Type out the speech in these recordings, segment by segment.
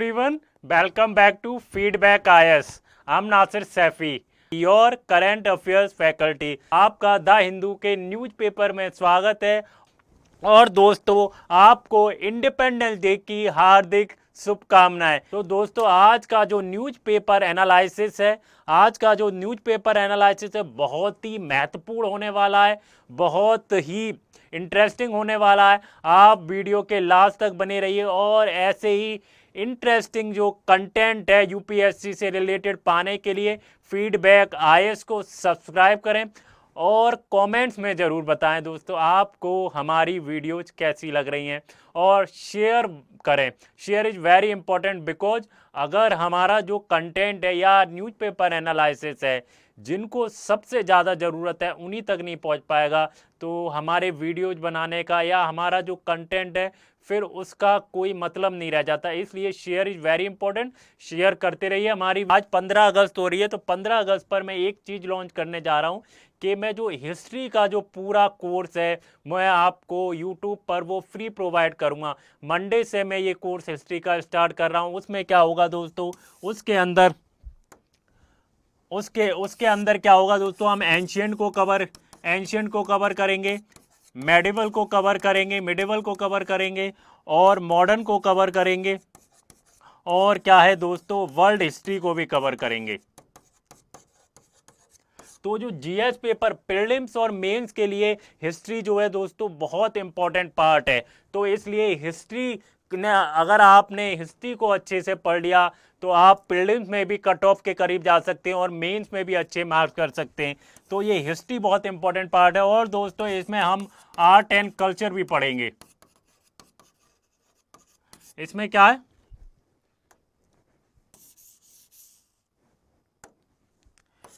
everyone, welcome back to Feedback IS. I'm Nasir Saifi, your current affairs faculty. आपका the Hindu के newspaper में स्वागत है। और दोस्तों, आपको इंडिपेंडेंस डे की हार्दिक शुभकामनाएं। तो दोस्तों, आज का जो न्यूज़पेपर एनालिसिस है बहुत ही महत्वपूर्ण होने वाला है, बहुत ही इंटरेस्टिंग होने वाला है। आप वीडियो के लास्ट तक बने रहिए और ऐसे ही इंटरेस्टिंग जो कंटेंट है यूपीएससी से रिलेटेड पाने के लिए फीडबैक आईएएस को सब्सक्राइब करें और कमेंट्स में ज़रूर बताएं दोस्तों आपको हमारी वीडियोज कैसी लग रही हैं, और शेयर करें। Share is very important because अगर हमारा जो कंटेंट है या न्यूज़पेपर एनालिसिस है जिनको सबसे ज़्यादा ज़रूरत है उन्हीं तक नहीं पहुंच पाएगा तो हमारे वीडियोज बनाने का या हमारा जो कंटेंट है फिर उसका कोई मतलब नहीं रह जाता। इसलिए share is very important, share करते रहिए। हमारी आज 15 अगस्त हो रही है, तो 15 अगस्त पर मैं एक चीज़ लॉन्च करने जा रहा हूँ कि मैं जो हिस्ट्री का जो पूरा कोर्स है मैं आपको यूट्यूब पर वो फ्री प्रोवाइड करूँगा। मंडे से मैं ये कोर्स हिस्ट्री का स्टार्ट कर रहा हूँ। उसमें क्या होगा दोस्तों, उसके अंदर क्या होगा दोस्तों, हम एंशियंट को कवर करेंगे, मेडिवल को कवर करेंगे और मॉडर्न को कवर करेंगे, और क्या है दोस्तों, वर्ल्ड हिस्ट्री को भी कवर करेंगे। तो जो जीएस पेपर प्रीलिम्स और मेंस के लिए हिस्ट्री जो है दोस्तों बहुत इंपॉर्टेंट पार्ट है। तो इसलिए हिस्ट्री ने अगर आपने हिस्ट्री को अच्छे से पढ़ लिया तो आप प्रीलिम्स में भी कट ऑफ के करीब जा सकते हैं और मेंस में भी अच्छे मार्क्स कर सकते हैं। तो ये हिस्ट्री बहुत इंपॉर्टेंट पार्ट है। और दोस्तों, इसमें हम आर्ट एंड कल्चर भी पढ़ेंगे। इसमें क्या है,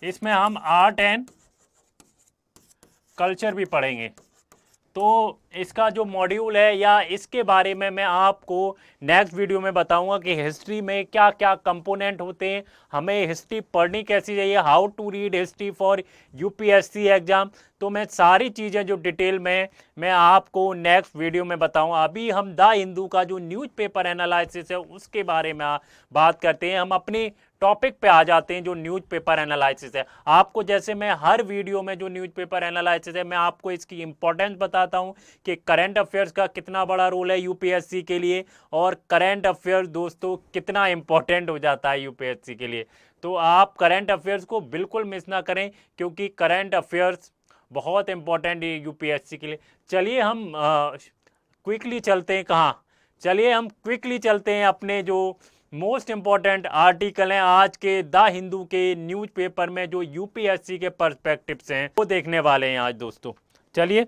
इसमें हम आर्ट एंड कल्चर भी पढ़ेंगे। तो इसका जो मॉड्यूल है या इसके बारे में मैं आपको नेक्स्ट वीडियो में बताऊंगा कि हिस्ट्री में क्या क्या कंपोनेंट होते हैं, हमें हिस्ट्री पढ़नी कैसी चाहिए, how to read history for UPSC exam. तो मैं सारी चीज़ें जो डिटेल में मैं आपको नेक्स्ट वीडियो में बताऊंगा। अभी हम द हिंदू का जो न्यूज़पेपर एनालिसिस है उसके बारे में बात करते हैं। हम अपनी टॉपिक पे आ जाते हैं जो न्यूज़पेपर एनालिसिस है। आपको जैसे मैं हर वीडियो में जो न्यूज़पेपर एनालिसिस है मैं आपको इसकी इंपॉर्टेंस बताता हूं कि करंट अफेयर्स का कितना बड़ा रोल है यूपीएससी के लिए, और करंट अफेयर्स दोस्तों कितना इंपॉर्टेंट हो जाता है यूपीएससी के लिए। तो आप करंट अफेयर्स को बिल्कुल मिस ना करें क्योंकि करंट अफेयर्स बहुत इंपॉर्टेंट है यूपीएससी के लिए। चलिए हम क्विकली चलते हैं कहाँ, चलिए हम क्विकली चलते हैं अपने जो मोस्ट इंपॉर्टेंट आर्टिकल हैं आज के द हिंदू के न्यूज़पेपर में जो यूपीएससी के पर्सपेक्टिव्स हैं वो देखने वाले हैं आज दोस्तों। चलिए,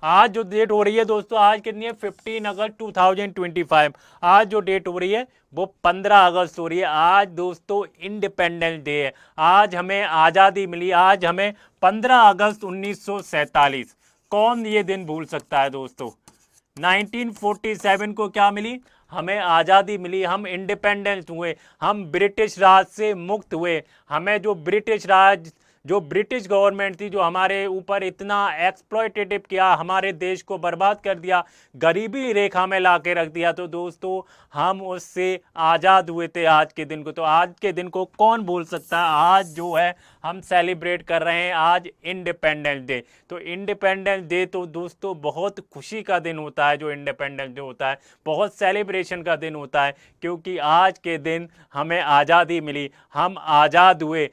आज जो डेट हो रही है दोस्तों, आज कितनी है, 15 अगस्त 2025। आज जो डेट हो रही है वो 15 अगस्त हो रही है। आज दोस्तों इंडिपेंडेंस डे है, आज हमें आज़ादी मिली, आज हमें 15 अगस्त 1947। कौन ये दिन भूल सकता है दोस्तों। 1947 को क्या मिली, हमें आज़ादी मिली, हम इंडिपेंडेंस हुए, हम ब्रिटिश राज से मुक्त हुए। हमें जो ब्रिटिश गवर्नमेंट थी जो हमारे ऊपर इतना एक्सप्लॉयटेटिव किया, हमारे देश को बर्बाद कर दिया, गरीबी रेखा में ला के रख दिया, तो दोस्तों हम उससे आज़ाद हुए थे आज के दिन को। तो आज के दिन को कौन भूल सकता है। आज जो है हम सेलिब्रेट कर रहे हैं आज इंडिपेंडेंस डे। तो इंडिपेंडेंस डे तो दोस्तों बहुत खुशी का दिन होता है। जो इंडिपेंडेंस डे होता है बहुत सेलिब्रेशन का दिन होता है क्योंकि आज के दिन हमें आज़ादी मिली, हम आज़ाद हुए,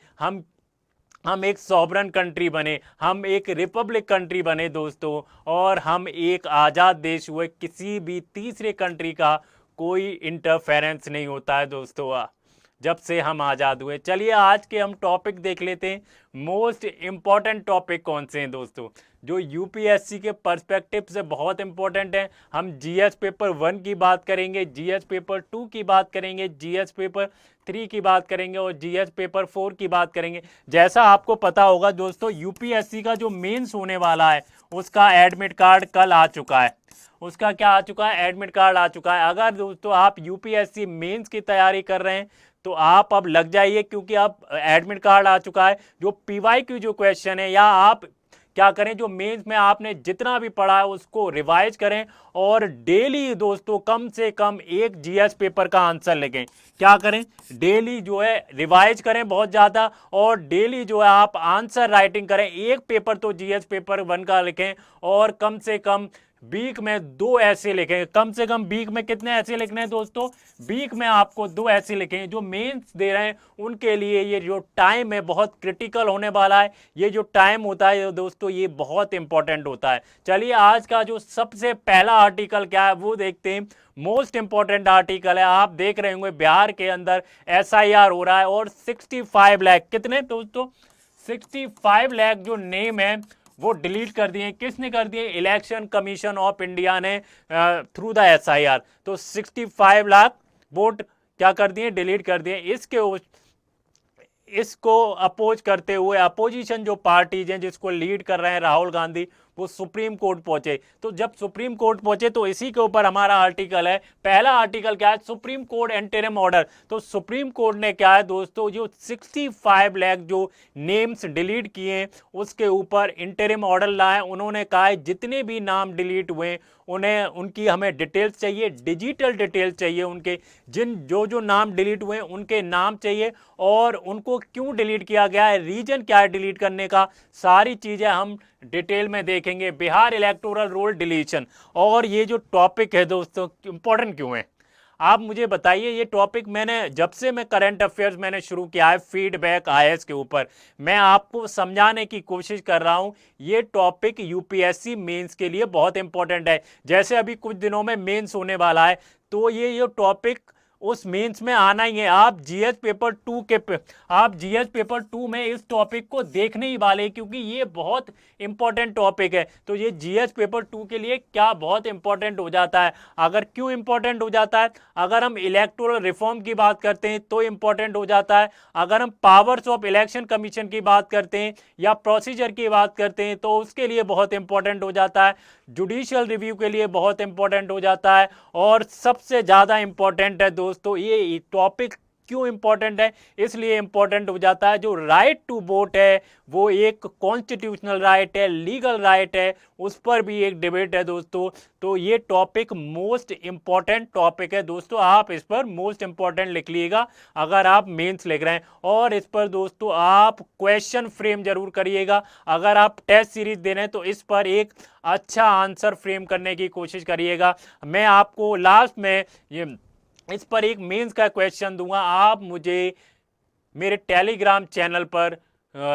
हम एक सॉवरन कंट्री बने, हम एक रिपब्लिक कंट्री बने दोस्तों, और हम एक आज़ाद देश हुए। किसी भी तीसरे कंट्री का कोई इंटरफेरेंस नहीं होता है दोस्तों जब से हम आज़ाद हुए। चलिए आज के हम टॉपिक देख लेते हैं। मोस्ट इम्पॉर्टेंट टॉपिक कौन से हैं दोस्तों जो यूपीएससी के पर्सपेक्टिव से बहुत इंपॉर्टेंट हैं। हम जीएस पेपर 1 की बात करेंगे, जीएस पेपर 2 की बात करेंगे, जीएस पेपर 3 की बात करेंगे और जीएस पेपर 4 की बात करेंगे। जैसा आपको पता होगा दोस्तों, यूपीएससी का जो मेंस होने वाला है उसका एडमिट कार्ड कल आ चुका है। उसका क्या आ चुका है, एडमिट कार्ड आ चुका है। अगर दोस्तों आप यूपीएससी मेंस की तैयारी कर रहे हैं तो आप अब लग जाइए क्योंकि अब एडमिट कार्ड आ चुका है। जो पीवाईक्यू जो क्वेश्चन है या आप क्या करें, जो मेंस में आपने जितना भी पढ़ा है उसको रिवाइज करें और डेली दोस्तों कम से कम एक जीएस पेपर का आंसर लिखें। क्या करें, डेली जो है रिवाइज करें बहुत ज़्यादा, और डेली जो है आप आंसर राइटिंग करें। एक पेपर तो जीएस पेपर 1 का लिखें और कम से कम वीक में 2 ऐसे लिखें। कम से कम वीक में कितने ऐसे लिखने हैं दोस्तों, वीक में आपको 2 ऐसे लिखें। जो मेंस दे रहे हैं उनके लिए ये जो टाइम है बहुत क्रिटिकल होने वाला है। ये जो टाइम होता है दोस्तों ये बहुत इंपॉर्टेंट होता है। चलिए आज का जो सबसे पहला आर्टिकल क्या है वो देखते हैं। मोस्ट इंपॉर्टेंट आर्टिकल है। आप देख रहे होंगे बिहार के अंदर एसआईआर हो रहा है और 65 लाख, कितने दोस्तों, 65 लाख जो नेम है वो डिलीट कर दिए। किसने कर दिए, इलेक्शन कमीशन ऑफ इंडिया ने थ्रू द एसआईआर। तो 65 लाख वोट क्या कर दिए, डिलीट कर दिए। इसको अपोज करते हुए अपोजिशन जो पार्टीज हैं जिसको लीड कर रहे हैं राहुल गांधी, वो सुप्रीम कोर्ट पहुंचे। तो जब सुप्रीम कोर्ट पहुंचे तो इसी के ऊपर हमारा आर्टिकल है। पहला आर्टिकल क्या है, सुप्रीम कोर्ट इंटरिम ऑर्डर। तो सुप्रीम कोर्ट ने क्या है दोस्तों, जो 65 लाख जो नेम्स डिलीट किए उसके ऊपर इंटरिम ऑर्डर लाए। उन्होंने कहा है जितने भी नाम डिलीट हुए उन्हें उनकी हमें डिटेल्स चाहिए, डिजिटल डिटेल्स चाहिए उनके, जो नाम डिलीट हुए उनके नाम चाहिए और उनको क्यों डिलीट किया गया है, रीजन क्या है डिलीट करने का, सारी चीजें हम डिटेल में देखेंगे। Bihar electoral roll deletion. और ये जो टॉपिक है दोस्तों इंपॉर्टेंट क्यों है आप मुझे बताइए। ये टॉपिक मैंने जब से मैं करंट अफेयर्स मैंने शुरू किया है फीडबैक आईएएस के ऊपर, मैं आपको समझाने की कोशिश कर रहा हूं। ये टॉपिक यूपीएससी मेंस के लिए बहुत इंपॉर्टेंट है। जैसे अभी कुछ दिनों में मेंस होने वाला है तो ये टॉपिक उस मेंस में आना ही है। आप जीएस पेपर 2 में इस टॉपिक को देखने ही वाले, क्योंकि ये बहुत इंपॉर्टेंट टॉपिक है। तो ये जीएस पेपर 2 के लिए क्या बहुत इंपॉर्टेंट हो जाता है। अगर क्यों इंपॉर्टेंट हो जाता है, अगर हम इलेक्टोरल रिफॉर्म की बात करते हैं तो इंपॉर्टेंट हो जाता है। अगर हम पावर्स ऑफ इलेक्शन कमीशन की बात करते हैं या प्रोसीजर की बात करते हैं तो उसके लिए बहुत इंपॉर्टेंट हो जाता है। जुडिशियल रिव्यू के लिए बहुत इंपॉर्टेंट हो जाता है। और सबसे ज़्यादा इंपॉर्टेंट है दोस्तों, ये टॉपिक क्यों इंपॉर्टेंट है, इसलिए इंपॉर्टेंट हो जाता है जो राइट टू वोट है वो एक कॉन्स्टिट्यूशनल राइट है, लीगल राइट है, उस पर भी एक डिबेट है दोस्तों। तो ये टॉपिक मोस्ट इंपॉर्टेंट टॉपिक है दोस्तों। आप इस पर मोस्ट इंपॉर्टेंट लिख लीजिएगा अगर आप मेंस लिख रहे हैं। और इस पर दोस्तों आप क्वेश्चन फ्रेम जरूर करिएगा। अगर आप टेस्ट सीरीज दे रहे हैं तो इस पर एक अच्छा आंसर फ्रेम करने की कोशिश करिएगा। मैं आपको लास्ट में ये इस पर एक मेंस का क्वेश्चन दूंगा, आप मुझे मेरे टेलीग्राम चैनल पर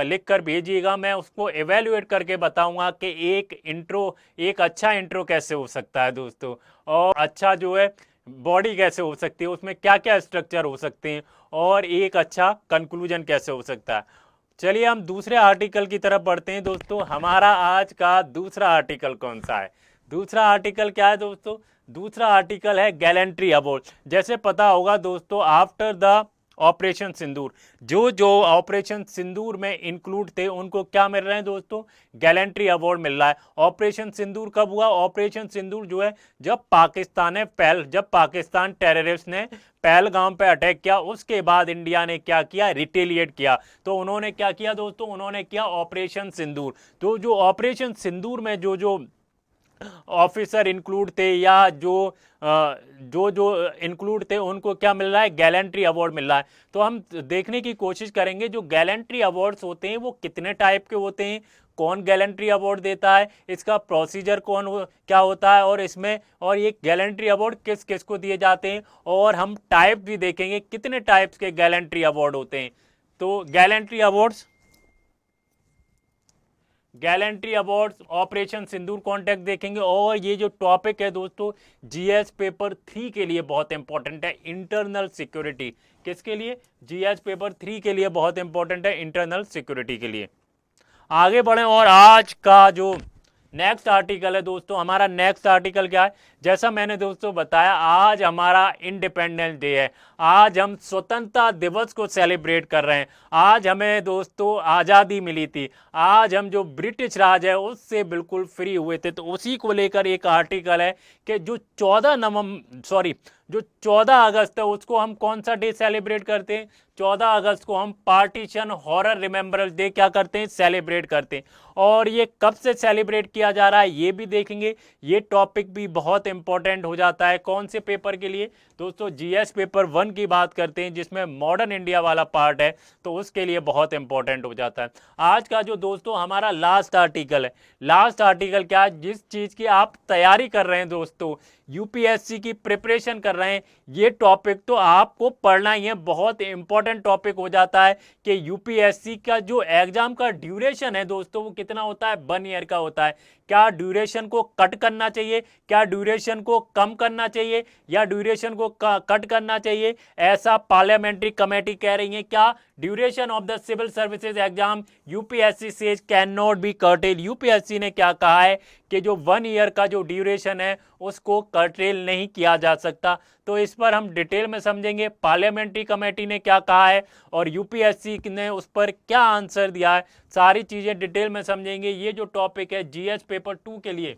लिख कर भेजिएगा। मैं उसको एवेल्युएट करके बताऊंगा कि एक अच्छा इंट्रो कैसे हो सकता है दोस्तों, और अच्छा जो है बॉडी कैसे हो सकती है, उसमें क्या क्या स्ट्रक्चर हो सकते हैं, और एक अच्छा कंक्लूजन कैसे हो सकता है। चलिए हम दूसरे आर्टिकल की तरफ बढ़ते हैं दोस्तों। हमारा आज का दूसरा आर्टिकल कौन सा है, दूसरा आर्टिकल क्या है दोस्तों, दूसरा आर्टिकल है गैलेंट्री अवार्ड। जैसे पता होगा दोस्तों आफ्टर द ऑपरेशन सिंदूर, जो ऑपरेशन सिंदूर में इंक्लूड थे उनको क्या मिल रहे हैं दोस्तों, गैलेंट्री अवार्ड मिल रहा है। ऑपरेशन सिंदूर कब हुआ, ऑपरेशन सिंदूर जो है जब पाकिस्तान टेररिस्ट ने पहलगाम पे अटैक किया, उसके बाद इंडिया ने क्या किया, रिटेलिएट किया। तो उन्होंने क्या किया दोस्तों, उन्होंने किया ऑपरेशन सिंदूर। तो जो ऑपरेशन सिंदूर में जो ऑफिसर इंक्लूड थे या जो इंक्लूड थे उनको क्या मिल रहा है, गैलेंट्री अवार्ड मिल रहा है। तो हम देखने की कोशिश करेंगे जो गैलेंट्री अवार्ड्स होते हैं वो कितने टाइप के होते हैं, कौन गैलेंट्री अवार्ड देता है, इसका प्रोसीजर क्या होता है, और ये गैलेंट्री अवार्ड किस किस को दिए जाते हैं, और हम टाइप भी देखेंगे कितने टाइप्स के गैलेंट्री अवार्ड होते हैं। तो गैलेंट्री अवार्ड्स ऑपरेशन सिंदूर कॉन्टेक्ट देखेंगे। और ये जो टॉपिक है दोस्तों जीएस पेपर 3 के लिए बहुत इंपॉर्टेंट है, इंटरनल सिक्योरिटी। किसके लिए, जीएस पेपर 3 के लिए बहुत इंपॉर्टेंट है, इंटरनल सिक्योरिटी के लिए। आगे बढ़ें और आज का जो नेक्स्ट आर्टिकल है दोस्तों, हमारा नेक्स्ट आर्टिकल क्या है, जैसा मैंने दोस्तों बताया आज हमारा इंडिपेंडेंस डे है। आज हम स्वतंत्रता दिवस को सेलिब्रेट कर रहे हैं। आज हमें दोस्तों आज़ादी मिली थी, आज हम जो ब्रिटिश राज है उससे बिल्कुल फ्री हुए थे। तो उसी को लेकर एक आर्टिकल है कि जो जो 14 अगस्त है उसको हम कौन सा डे सेलिब्रेट करते हैं? 14 अगस्त को हम पार्टीशन हॉरर रिमेम्बरेंस डे क्या करते हैं? सेलिब्रेट करते हैं। और ये कब से सेलिब्रेट किया जा रहा है ये भी देखेंगे। ये टॉपिक भी बहुत इंपॉर्टेंट हो जाता है कौन से पेपर के लिए दोस्तों? जीएस पेपर 1 की बात करते हैं जिसमें मॉडर्न इंडिया वाला पार्ट है, तो उसके लिए बहुत इंपॉर्टेंट हो जाता है। आज का जो दोस्तों हमारा लास्ट आर्टिकल है, लास्ट आर्टिकल क्या है? जिस चीज़ की आप तैयारी कर रहे हैं दोस्तों, यूपीएससी की प्रिपरेशन कर रहे हैं, ये टॉपिक तो आपको पढ़ना ही है। बहुत इंपॉर्टेंट टॉपिक हो जाता है कि यूपीएससी का जो एग्जाम का ड्यूरेशन है दोस्तों वो कितना होता है? 1 ईयर का होता है। क्या ड्यूरेशन को कट करना चाहिए? क्या ड्यूरेशन को कम करना चाहिए या ड्यूरेशन को कट करना चाहिए? ऐसा पार्लियामेंट्री कमेटी कह रही है। क्या duration of the civil services exam UPSC says can not be curtail. UPSC ने क्या कहा है कि जो 1 ईयर का जो ड्यूरेशन है उसको कर्टेल नहीं किया जा सकता। तो इस पर हम डिटेल में समझेंगे पार्लियामेंट्री कमेटी ने क्या कहा है और यूपीएससी ने उस पर क्या आंसर दिया है, सारी चीजें डिटेल में समझेंगे। ये जो टॉपिक है जीएस पेपर 2 के लिए,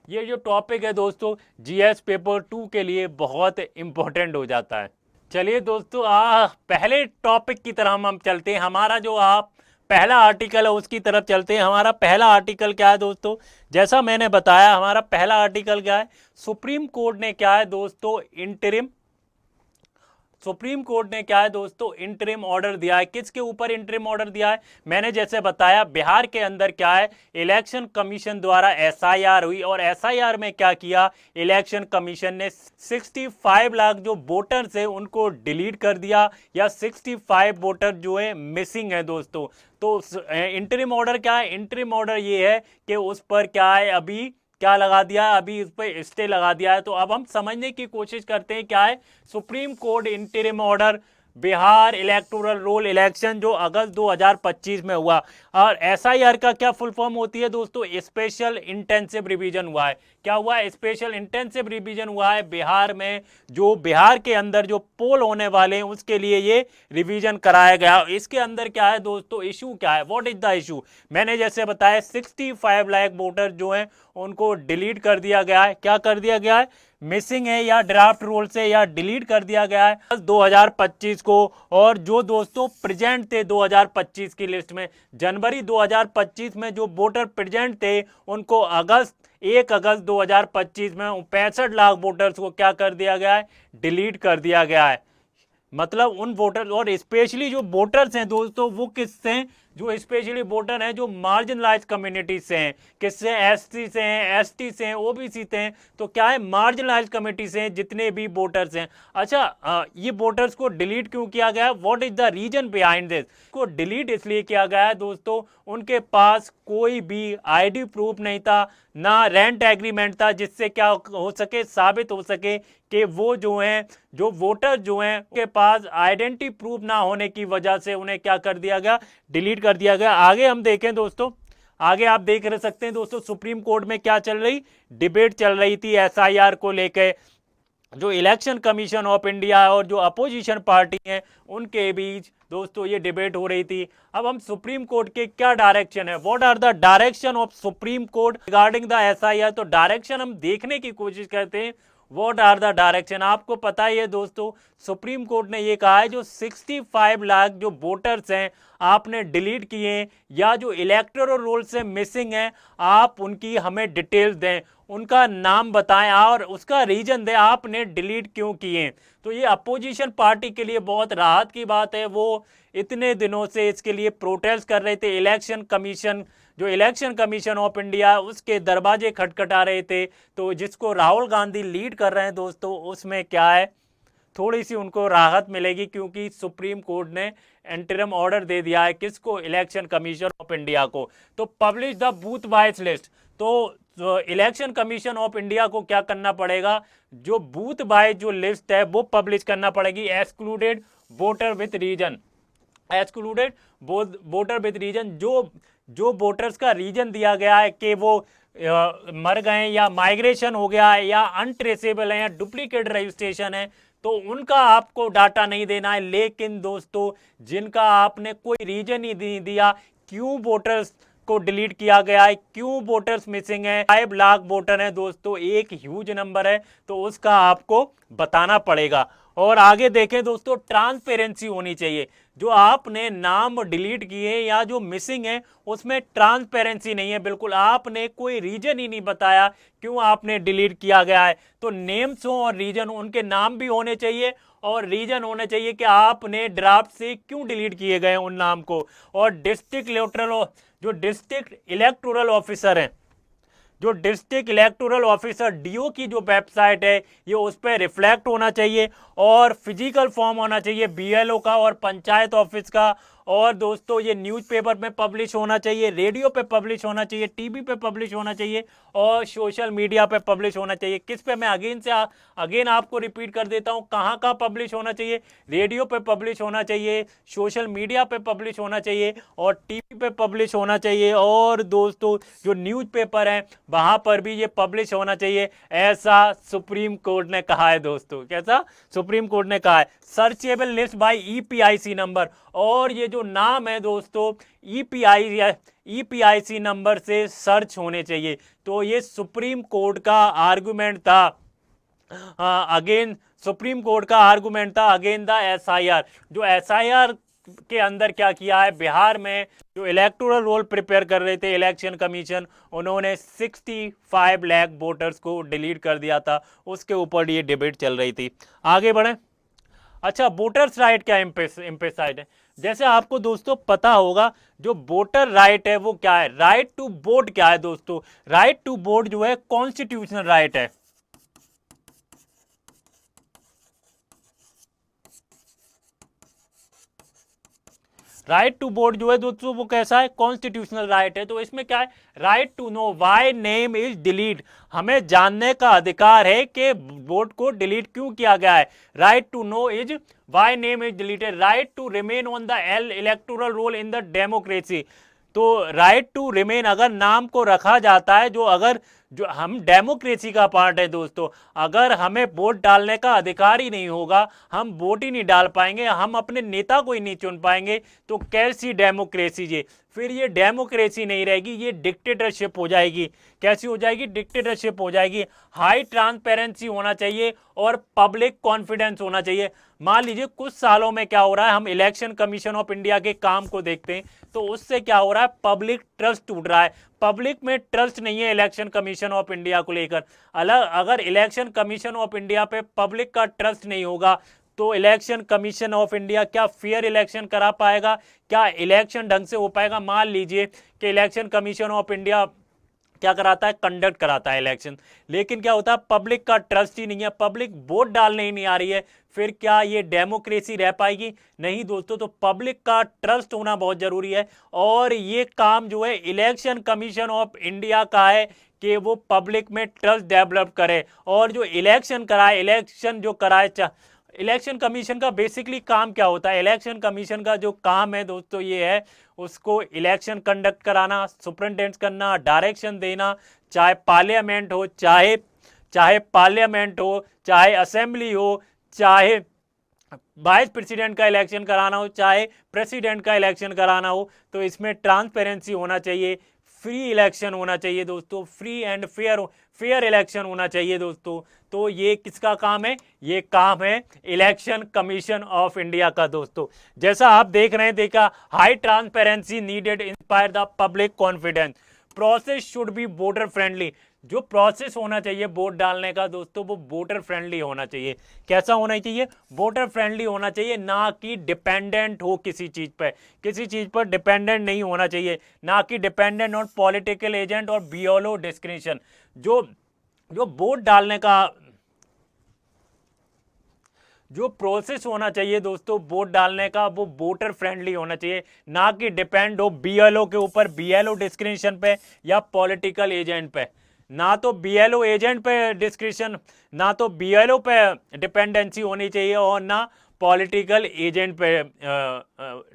ये जो टॉपिक है दोस्तों जीएस पेपर 2 के लिए बहुत इंपॉर्टेंट हो जाता है। चलिए दोस्तों पहले टॉपिक की तरह हम चलते हैं। हमारा जो पहला आर्टिकल है उसकी तरफ चलते हैं। हमारा पहला आर्टिकल क्या है दोस्तों? जैसा मैंने बताया हमारा पहला आर्टिकल क्या है? सुप्रीम कोर्ट ने क्या है दोस्तों? सुप्रीम कोर्ट ने क्या है दोस्तों? इंटरिम ऑर्डर दिया है। किसके ऊपर इंटरिम ऑर्डर दिया है? मैंने जैसे बताया बिहार के अंदर क्या है, इलेक्शन कमीशन द्वारा एसआईआर हुई और एसआईआर में क्या किया, इलेक्शन कमीशन ने 65 लाख जो वोटर्स है उनको डिलीट कर दिया या 65 वोटर जो है मिसिंग है दोस्तों। तो इंटरिम ऑर्डर क्या है? इंटरिम ऑर्डर ये है कि उस पर क्या है, अभी क्या लगा दिया है, अभी इस पर स्टे लगा दिया है। तो अब हम समझने की कोशिश करते हैं क्या है supreme court interim order Bihar electoral roll election जो अगस्त 2025 में हुआ। और एसआईआर का क्या फुल फॉर्म होती है दोस्तों? स्पेशल इंटेंसिव रिवीजन हुआ है। क्या हुआ है? स्पेशल इंटेंसिव रिवीजन हुआ है बिहार में। जो बिहार के अंदर जो पोल होने वाले हैं उसके लिए ये रिवीजन कराया गया। इसके अंदर क्या है दोस्तों? इशू क्या है? What is the issue? मैंने जैसे बताया 65 लाख वोटर जो हैं उनको डिलीट कर दिया गया है। क्या कर दिया गया है? मिसिंग है या ड्राफ्ट रोल से या डिलीट कर दिया गया है 2025 को। और जो दोस्तों प्रेजेंट थे 2025 की लिस्ट में, जनवरी 2025 में जो वोटर प्रेजेंट थे उनको 1 अगस्त 2025 में 65 लाख वोटर्स को क्या कर दिया गया है? डिलीट कर दिया गया है। मतलब उन वोटर, और स्पेशली जो वोटर्स हैं दोस्तों वो किससे हैं? जो स्पेशली वोटर हैं जो मार्जिनलाइज कम्युनिटी से हैं। किससे? एससी से हैं, एसटी से हैं, ओबीसी से हैं। तो क्या है? मार्जिनलाइज कम्युनिटी से हैं जितने भी वोटर्स हैं। अच्छा ये वोटर्स को डिलीट क्यों किया गया? What is the reason behind this? को डिलीट इसलिए किया गया है दोस्तों उनके पास कोई भी आईडी प्रूफ नहीं था, ना रेंट एग्रीमेंट था जिससे क्या हो सके, साबित हो सके कि वो जो हैं, जो वोटर जो हैं उनके पास आइडेंटिटी प्रूफ ना होने की वजह से उन्हें क्या कर दिया गया? डिलीट कर दिया गया। आगे हम देखें दोस्तों, आगे आप देख रह सकते हैं दोस्तों सुप्रीम कोर्ट में क्या चल रही डिबेट चल रही थी एसआईआर को लेकर। जो इलेक्शन कमीशन ऑफ इंडिया और जो अपोजिशन पार्टी हैं उनके बीच दोस्तों ये डिबेट हो रही थी। अब हम सुप्रीम कोर्ट के क्या डायरेक्शन है, what are the direction of supreme court regarding the SIR, तो डायरेक्शन हम देखने की कोशिश करते हैं। What are the direction? आपको पता ही है दोस्तों सुप्रीम कोर्ट ने ये कहा है जो 65 लाख जो वोटर्स हैं आपने डिलीट किए या जो इलेक्टोरल रोल से मिसिंग हैं, आप उनकी हमें डिटेल्स दें, उनका नाम बताएं और उसका रीजन दें आपने डिलीट क्यों किए। तो ये अपोजिशन पार्टी के लिए बहुत राहत की बात है। वो इतने दिनों से इसके लिए प्रोटेस्ट कर रहे थे। इलेक्शन कमीशन, जो इलेक्शन कमीशन ऑफ इंडिया उसके दरवाजे खटखटा रहे थे। तो जिसको राहुल गांधी लीड कर रहे हैं दोस्तों उसमें क्या है, थोड़ी सी उनको राहत मिलेगी क्योंकि सुप्रीम कोर्ट ने इंटरिम ऑर्डर दे दिया है किसको? इलेक्शन कमीशन ऑफ इंडिया को। तो publish the booth wise list, तो इलेक्शन कमीशन ऑफ इंडिया को क्या करना पड़ेगा? जो बूथ वाइज जो लिस्ट है वो पब्लिश करना पड़ेगी। Excluded voter with reason, excluded voter with reason, जो वोटर्स का रीजन दिया गया है कि वो मर गए या माइग्रेशन हो गया है या अनट्रेसेबल है या डुप्लीकेट रजिस्ट्रेशन है, तो उनका आपको डाटा नहीं देना है। लेकिन दोस्तों जिनका आपने कोई रीजन ही नहीं दिया क्यों वोटर्स को डिलीट किया गया है, क्यों वोटर्स मिसिंग है, 5 लाख वोटर है दोस्तों, एक ह्यूज नंबर है, तो उसका आपको बताना पड़ेगा। और आगे देखें दोस्तों, ट्रांसपेरेंसी होनी चाहिए। जो आपने नाम डिलीट किए या जो मिसिंग है उसमें ट्रांसपेरेंसी नहीं है बिल्कुल, आपने कोई रीजन ही नहीं बताया क्यों आपने डिलीट किया गया है। तो नेम्स हो और रीजन, उनके नाम भी होने चाहिए और रीजन होने चाहिए कि आपने ड्राफ्ट से क्यों डिलीट किए गए उन नाम को। और डिस्ट्रिक्ट इलेक्टोरल ऑफिसर हैं, जो डिस्ट्रिक्ट इलेक्टोरल ऑफिसर डीओ की जो वेबसाइट है ये उस पर रिफ्लेक्ट होना चाहिए, और फिजिकल फॉर्म होना चाहिए बीएलओ का और पंचायत ऑफिस का। और दोस्तों ये न्यूज़पेपर में पब्लिश होना चाहिए, रेडियो पे पब्लिश होना चाहिए, टीवी पे पब्लिश होना चाहिए और सोशल मीडिया पे पब्लिश होना चाहिए। किस पे, मैं अगेन आपको रिपीट कर देता हूँ, कहाँ कहाँ पब्लिश होना चाहिए, रेडियो पे पब्लिश होना चाहिए, सोशल मीडिया पे पब्लिश होना चाहिए और टीवी पे पब्लिश होना चाहिए, और दोस्तों जो न्यूज़पेपर है वहाँ पर भी ये पब्लिश होना चाहिए, ऐसा सुप्रीम कोर्ट ने कहा है दोस्तों। कैसा सुप्रीम कोर्ट ने कहा है, searchable list by EPIC number. और ये जो नाम है दोस्तों ईपीआईसी नंबर से सर्च होने चाहिए। तो ये सुप्रीम कोर्ट का आर्गुमेंट था, अगेन सुप्रीम कोर्ट का आर्गुमेंट था अगेन द एसआईआर। जो एसआईआर के अंदर क्या किया है, बिहार में जो इलेक्टोरल रोल प्रिपेयर कर रहे थे इलेक्शन कमीशन, उन्होंने 65 लाख वोटर्स को डिलीट कर दिया था, उसके ऊपर ये डिबेट चल रही थी। आगे बढ़े। अच्छा, वोटर्स राइट क्या इम्पेसाइड है, जैसे आपको दोस्तों पता होगा जो वोटर राइट है वो क्या है, राइट टू वोट क्या है दोस्तों, राइट टू वोट जो है कॉन्स्टिट्यूशनल राइट है। राइट टू वोट जो है दोस्तों वो कैसा है, कॉन्स्टिट्यूशनल राइट है। तो इसमें क्या है, right to know why name is delete, हमें जानने का अधिकार है कि वोट को डिलीट क्यों किया गया है। Right to know is why name is deleted, right to remain on the electoral roll in the democracy. तो राइट टू रिमेन, अगर नाम को रखा जाता है, जो हम डेमोक्रेसी का पार्ट है दोस्तों, अगर हमें वोट डालने का अधिकार ही नहीं होगा, हम वोट ही नहीं डाल पाएंगे, हम अपने नेता को ही नहीं चुन पाएंगे, तो कैसी डेमोक्रेसी जी, फिर ये डेमोक्रेसी नहीं रहेगी, ये डिक्टेटरशिप हो जाएगी। कैसी हो जाएगी, डिक्टेटरशिप हो जाएगी। हाई ट्रांसपेरेंसी होना चाहिए और पब्लिक कॉन्फिडेंस होना चाहिए। मान लीजिए कुछ सालों में क्या हो रहा है, हम इलेक्शन कमीशन ऑफ इंडिया के काम को देखते हैं तो उससे क्या हो रहा है, पब्लिक ट्रस्ट टूट रहा है, पब्लिक में ट्रस्ट नहीं है इलेक्शन कमीशन ऑफ इंडिया को लेकर। अगर इलेक्शन कमीशन ऑफ इंडिया पे पब्लिक का ट्रस्ट नहीं होगा तो इलेक्शन कमीशन ऑफ इंडिया क्या फेयर इलेक्शन करा पाएगा, क्या इलेक्शन ढंग से हो पाएगा। मान लीजिए कि इलेक्शन कमीशन ऑफ इंडिया क्या कराता है, कंडक्ट कराता है इलेक्शन, लेकिन क्या होता है, पब्लिक का ट्रस्ट ही नहीं है, पब्लिक वोट डालने ही नहीं आ रही है, फिर क्या ये डेमोक्रेसी रह पाएगी, नहीं दोस्तों। तो पब्लिक का ट्रस्ट होना बहुत जरूरी है और ये काम जो है इलेक्शन कमीशन ऑफ इंडिया का है कि वो पब्लिक में ट्रस्ट डेवलप करे और जो इलेक्शन कराए, इलेक्शन जो कराए, इलेक्शन कमीशन का बेसिकली काम क्या होता है, इलेक्शन कमीशन का जो काम है दोस्तों ये है उसको इलेक्शन कंडक्ट कराना, सुपरिटेंडेंट करना, डायरेक्शन देना, चाहे पार्लियामेंट हो, चाहे असेंबली हो, चाहे वाइस प्रेसिडेंट का इलेक्शन कराना हो, चाहे प्रेसिडेंट का इलेक्शन कराना हो। तो इसमें ट्रांसपेरेंसी होना चाहिए, फ्री इलेक्शन होना चाहिए दोस्तों, फ्री एंड फेयर इलेक्शन होना चाहिए दोस्तों। तो ये किसका काम है, ये काम है इलेक्शन कमीशन ऑफ इंडिया का दोस्तों। जैसा आप देख रहे हैं, देखा, high transparency needed inspire the public confidence, process should be voter friendly. जो प्रोसेस होना चाहिए वोट डालने का दोस्तों वो वोटर फ्रेंडली होना चाहिए। कैसा होना चाहिए, वोटर फ्रेंडली होना चाहिए, ना कि डिपेंडेंट हो किसी चीज पर डिपेंडेंट नहीं होना चाहिए, ना कि डिपेंडेंट ऑन पॉलिटिकल एजेंट और बीएलओ डिस्क्रिप्शन। जो वोट डालने का जो प्रोसेस होना चाहिए दोस्तों वोट डालने का वो वोटर फ्रेंडली होना चाहिए, ना कि डिपेंड हो बीएलओ के ऊपर, बीएलओ डिस्क्रिप्शन पे या पॉलिटिकल एजेंट पे। ना तो बीएलओ एजेंट पे डिस्क्रिप्शन, ना तो बीएलओ पे डिपेंडेंसी होनी चाहिए और ना पॉलिटिकल एजेंट पे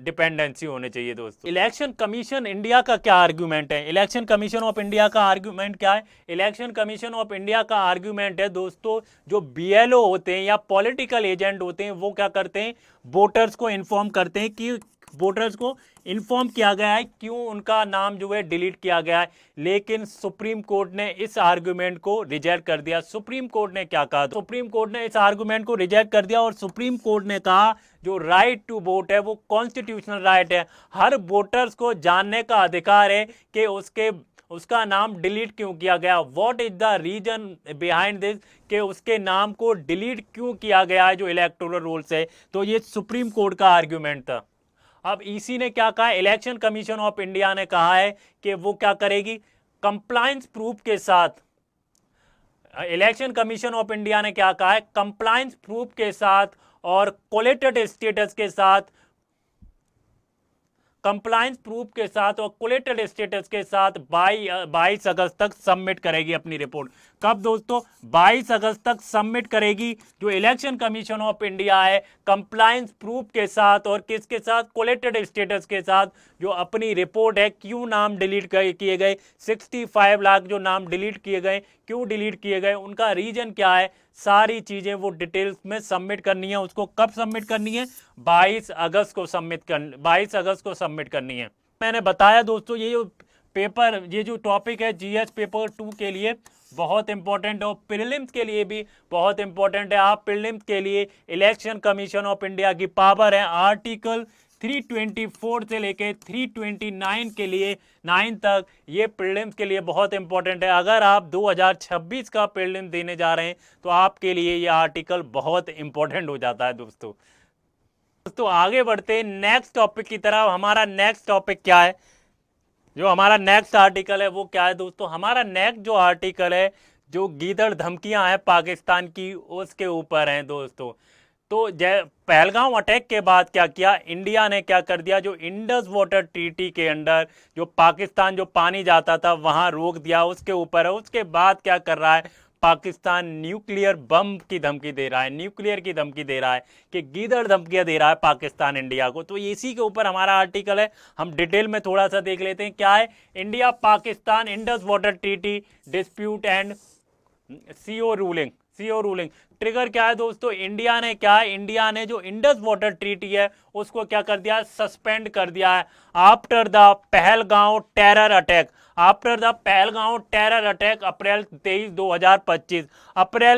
डिपेंडेंसी होनी चाहिए दोस्तों। इलेक्शन कमीशन इंडिया का क्या आर्ग्यूमेंट है, इलेक्शन कमीशन ऑफ इंडिया का आर्ग्यूमेंट क्या है, इलेक्शन कमीशन ऑफ इंडिया का आर्ग्यूमेंट है दोस्तों, जो बीएलओ होते हैं या पॉलिटिकल एजेंट होते हैं वो क्या करते हैं, वोटर्स को इन्फॉर्म करते हैं कि वोटर्स को इन्फॉर्म किया गया है क्यों उनका नाम जो है डिलीट किया गया है, लेकिन सुप्रीम कोर्ट ने इस आर्गुमेंट को रिजेक्ट कर दिया। सुप्रीम कोर्ट ने क्या कहा? सुप्रीम कोर्ट ने इस आर्गुमेंट को रिजेक्ट कर दिया और सुप्रीम कोर्ट ने कहा जो राइट टू वोट है वो कॉन्स्टिट्यूशनल राइट है। हर वोटर्स को जानने का अधिकार है कि उसका नाम डिलीट क्यों किया गया, what is the reason behind this, कि उसके नाम को डिलीट क्यों किया गया है जो इलेक्टोरल रोल्स है। तो ये सुप्रीम कोर्ट का आर्ग्यूमेंट था। अब ईसी ने क्या कहा? इलेक्शन कमीशन ऑफ इंडिया ने कहा है कि वो क्या करेगी, कंप्लायंस प्रूफ के साथ। इलेक्शन कमीशन ऑफ इंडिया ने क्या कहा है? कंप्लायंस प्रूफ के साथ और कोलेटेड स्टेटस के साथ, कंप्लायंस प्रूफ के साथ और कोलेटेड स्टेटस के साथ 22 अगस्त तक सबमिट करेगी अपनी रिपोर्ट। कब दोस्तों? 22 अगस्त तक सबमिट करेगी जो इलेक्शन कमीशन ऑफ इंडिया है, कंप्लायंस प्रूफ के साथ और किसके साथ? कोलेटेड स्टेटस के साथ, जो अपनी रिपोर्ट है क्यों नाम डिलीट किए गए, 65 लाख जो नाम डिलीट किए गए, क्यों डिलीट किए गए, उनका रीजन क्या है, सारी चीजें वो डिटेल्स में सबमिट करनी है। उसको कब सबमिट करनी है? 22 अगस्त को सबमिट करनी है। मैंने बताया दोस्तों ये जो पेपर, ये जो टॉपिक है जीएस पेपर 2 के लिए बहुत इंपॉर्टेंट है और प्रीलिम्स के लिए भी बहुत इंपॉर्टेंट है। आप प्रीलिम्स के लिए इलेक्शन कमीशन ऑफ इंडिया की पावर है आर्टिकल 324 से लेके 329 के लिए 9 तक, ये प्रीलिम्स के लिए बहुत इंपॉर्टेंट है। अगर आप 2026 का प्रीलिम्स देने जा रहे हैं तो आपके लिए ये आर्टिकल बहुत इंपॉर्टेंट हो जाता है दोस्तों। आगे बढ़ते हैं नेक्स्ट टॉपिक की तरफ। हमारा नेक्स्ट टॉपिक क्या है? जो हमारा नेक्स्ट आर्टिकल है वो क्या है दोस्तों? हमारा नेक्स्ट जो आर्टिकल है, जो गीदड़ धमकियां हैं पाकिस्तान की, उसके ऊपर हैं दोस्तों। तो पहलगाम अटैक के बाद क्या किया इंडिया ने? क्या कर दिया, जो इंडस वाटर ट्रीटी के अंडर जो पाकिस्तान जो पानी जाता था वहां रोक दिया, उसके ऊपर है। उसके बाद क्या कर रहा है पाकिस्तान? न्यूक्लियर बम की धमकी दे रहा है, न्यूक्लियर की धमकी दे रहा है कि गीदड़ धमकियां दे रहा है पाकिस्तान इंडिया को। तो इसी के ऊपर हमारा आर्टिकल है, हम डिटेल में थोड़ा सा देख लेते हैं क्या है। India Pakistan Indus water treaty dispute and CO ruling trigger क्या है दोस्तों? इंडिया ने जो इंडस वाटर ट्रीटी है उसको क्या कर दिया? सस्पेंड कर दिया है after the Pahalgam terror attack. April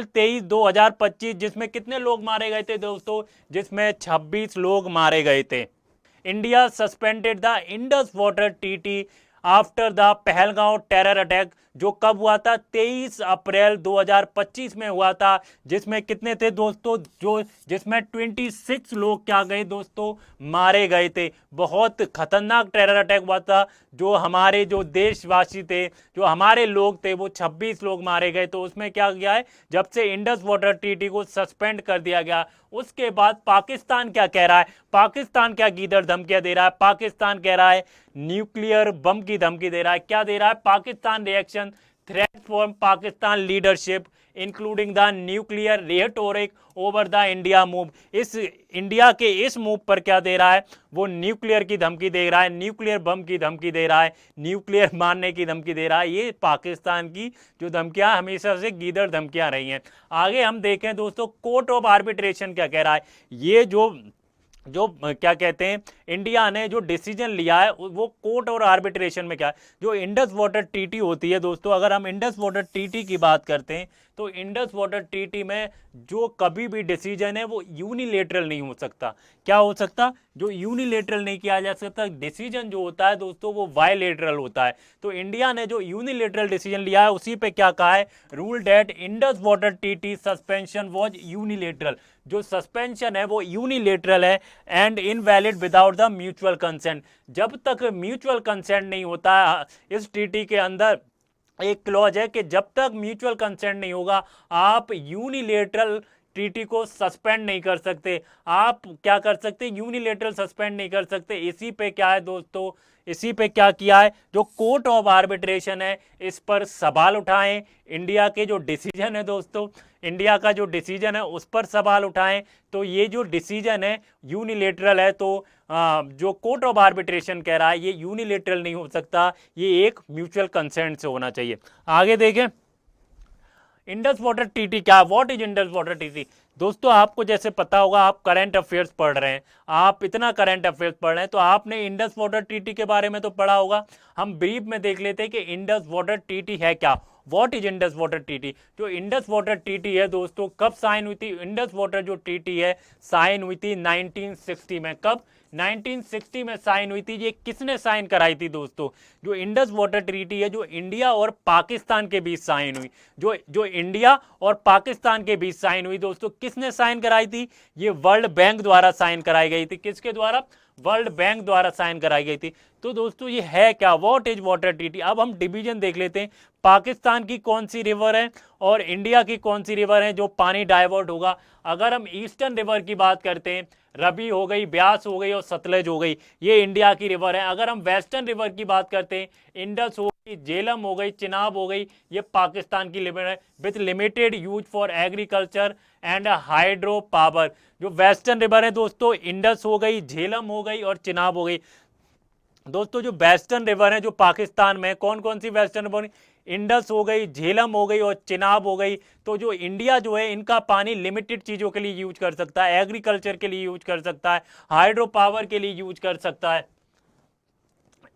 23, 2025 जिसमें कितने लोग मारे गए थे दोस्तों? जिसमें 26 लोग मारे गए थे। India suspended the Indus water treaty after the Pahalgam terror attack, जो कब हुआ था? 23 अप्रैल 2025 में हुआ था। जिसमें कितने थे दोस्तों? जिसमें 26 लोग क्या गए दोस्तों? मारे गए थे। बहुत खतरनाक टेरर अटैक हुआ था। जो हमारे जो देशवासी थे, जो हमारे लोग थे, वो 26 लोग मारे गए। तो उसमें क्या किया है, जब से इंडस वाटर ट्रीटी को सस्पेंड कर दिया गया, उसके बाद पाकिस्तान क्या कह रहा है? पाकिस्तान क्या गीदड़ धमकियां दे रहा है? पाकिस्तान कह रहा है न्यूक्लियर बम की धमकी दे रहा है। क्या दे रहा है? Pakistan reaction threat from Pakistan leadership including the nuclear rhetoric over the India move. इस इंडिया के इस मूव पर क्या दे रहा है? वो न्यूक्लियर की धमकी दे रहा है, न्यूक्लियर बम की धमकी दे रहा है, न्यूक्लियर मारने की धमकी दे रहा है। ये पाकिस्तान की जो धमकियां हमेशा से गीदड़ धमकियां रही हैं। आगे हम देखें दोस्तों, कोर्ट ऑफ आर्बिट्रेशन क्या कह रहा है। ये जो क्या कहते हैं, इंडिया ने जो डिसीजन लिया है वो कोर्ट और आर्बिट्रेशन में क्या है, जो इंडस वाटर ट्रीटी होती है दोस्तों। अगर हम इंडस वाटर ट्रीटी की बात करते हैं तो इंडस वाटर ट्रीटी में जो कभी भी डिसीजन है वो यूनिलेटरल नहीं हो सकता। क्या हो सकता? जो यूनिलेटरल नहीं किया जा सकता। डिसीजन जो होता है दोस्तों वो बायलेटरल होता है। तो इंडिया ने जो यूनिलेटरल डिसीजन लिया है उसी पे क्या कहा है, ruled that Indus water treaty suspension was unilateral. जो सस्पेंशन है वो यूनिलेटरल है and invalid without the mutual consent. जब तक म्यूचुअल कंसेंट नहीं होता, इस ट्रीटी के अंदर एक क्लॉज है कि जब तक म्यूचुअल कंसेंट नहीं होगा आप यूनिलेटरल ट्रीटी को सस्पेंड नहीं कर सकते। आप क्या कर सकते? यूनिलेटरल सस्पेंड नहीं कर सकते। इसी पे क्या है दोस्तों, इसी पे क्या किया है, जो कोर्ट ऑफ आर्बिट्रेशन है इस पर सवाल उठाएं। इंडिया के जो डिसीजन है दोस्तों, इंडिया का जो डिसीजन है उस पर सवाल उठाएं। तो ये जो डिसीजन है यूनिलेटरल है, तो जो कोर्ट ऑफ आर्बिट्रेशन कह रहा है ये यूनिलेटरल नहीं हो सकता, ये एक म्यूचुअल कंसेंट से होना चाहिए। आगे देखें इंडस वाटर ट्रीटी क्या, what is Indus water treaty. दोस्तों आपको जैसे पता होगा, आप करंट अफेयर्स पढ़ रहे हैं, आप इतना करंट अफेयर्स पढ़ रहे हैं तो आपने इंडस वाटर ट्रीटी के बारे में तो पढ़ा होगा। हम ब्रीफ में देख लेते हैं कि इंडस वाटर ट्रीटी है क्या। What is Indus water treaty? जो इंडस वाटर ट्रीटी है दोस्तों, कब साइन हुई थी? इंडस वाटर जो ट्रीटी है साइन हुई थी 1960 में। कब? 1960 में साइन हुई थी। ये किसने साइन कराई थी दोस्तों? जो इंडस वाटर ट्रीटी है, जो इंडिया और पाकिस्तान के बीच साइन हुई, जो इंडिया और पाकिस्तान के बीच साइन हुई दोस्तों, किसने साइन कराई थी? ये वर्ल्ड बैंक द्वारा साइन कराई गई थी। किसके द्वारा? वर्ल्ड बैंक द्वारा साइन कराई गई थी। तो दोस्तों ये है क्या? What is water treaty? अब हम डिवीजन देख लेते हैं। पाकिस्तान की कौन सी रिवर है और इंडिया की कौन सी रिवर है जो पानी डाइवर्ट होगा? अगर हम ईस्टर्न रिवर की बात करते हैं, रवि हो गई, ब्यास हो गई और सतलज हो गई, ये इंडिया की रिवर है। अगर हम वेस्टर्न रिवर की बात करते हैं, इंडस हो गई, झेलम हो गई, चिनाब हो गई, ये पाकिस्तान की रिवर है with limited use for agriculture and hydro power. जो वेस्टर्न रिवर है दोस्तों, इंडस हो गई, झेलम हो गई और चिनाब हो गई। दोस्तों जो वेस्टर्न रिवर है जो पाकिस्तान में, कौन कौन सी वेस्टर्न रिवर? इंडस हो गई, झेलम हो गई और चिनाब हो गई। तो जो इंडिया जो है, इनका पानी लिमिटेड चीज़ों के लिए यूज कर सकता है, एग्रीकल्चर के लिए यूज कर सकता है, हाइड्रो पावर के लिए यूज कर सकता है,